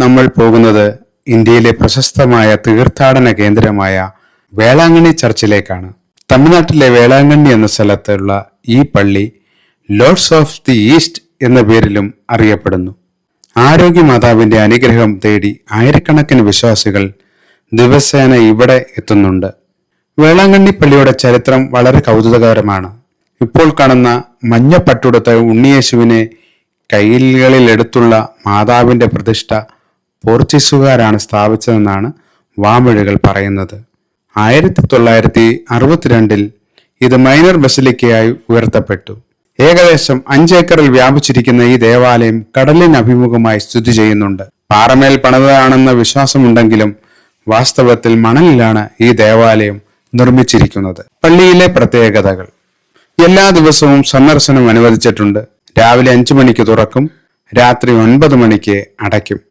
നമ്മൾ പോകുന്നത് ഇന്ത്യയിലെ പ്രശസ്തമായ തീർത്ഥാടന കേന്ദ്രമായ വേളാങ്കണ്ണി ചർച്ചിലേക്കാണ്. തമിഴ്നാട്ടിലെ വേളാങ്കണ്ണി എന്ന സ്ഥലത്തുള്ള ഈ പള്ളി ലോർഡ്സ് ഓഫ് ദി ഈസ്റ്റ് എന്ന പേരിലും അറിയപ്പെടുന്നു. ആരോഗ്യമാതാവിന്റെ അനുഗ്രഹം തേടി ആയിരക്കണക്കിന് വിശ്വാസികൾ ദിവസേന ഇവിടെ എത്തുന്നുണ്ട്. വേളാങ്കണ്ണി പള്ളിയുടെ ചരിത്രം വളരെ കൗതുകകരമാണ്. ഇപ്പോൾ കാണുന്ന മഞ്ഞപ്പട്ടുടുത്ത ഉണ്ണിയേശുവിനെ കൈകളിലെടുത്തുള്ള മാതാവിന്റെ പ്രതിഷ്ഠ പോർച്ചുഗീസുകാരാണ് സ്ഥാപിച്ചതെന്നാണ് വാമൊഴികൾ പറയുന്നത്. 1962 ഇത് മൈനർ ബസിലിക്കയായി ഉയർത്തപ്പെട്ടു. ഏകദേശം 5 ഏക്കറിൽ വ്യാപിച്ചിരിക്കുന്ന ഈ ദേവാലയം കടലിന് അഭിമുഖമായി സ്ഥിതി ചെയ്യുന്നുണ്ട്. പാറമേൽ പണിതതാണെന്ന വിശ്വാസമുണ്ടെങ്കിലും വാസ്തവത്തിൽ മണലിലാണ് ഈ ദേവാലയം നിർമ്മിച്ചിരിക്കുന്നത്. പള്ളിയിലെ പ്രത്യേകതകൾ: എല്ലാ ദിവസവും സന്ദർശനം അനുവദിച്ചിട്ടുണ്ട്. രാവിലെ 5 മണിക്ക് തുറക്കും, രാത്രി 9 മണിക്ക് അടയ്ക്കും.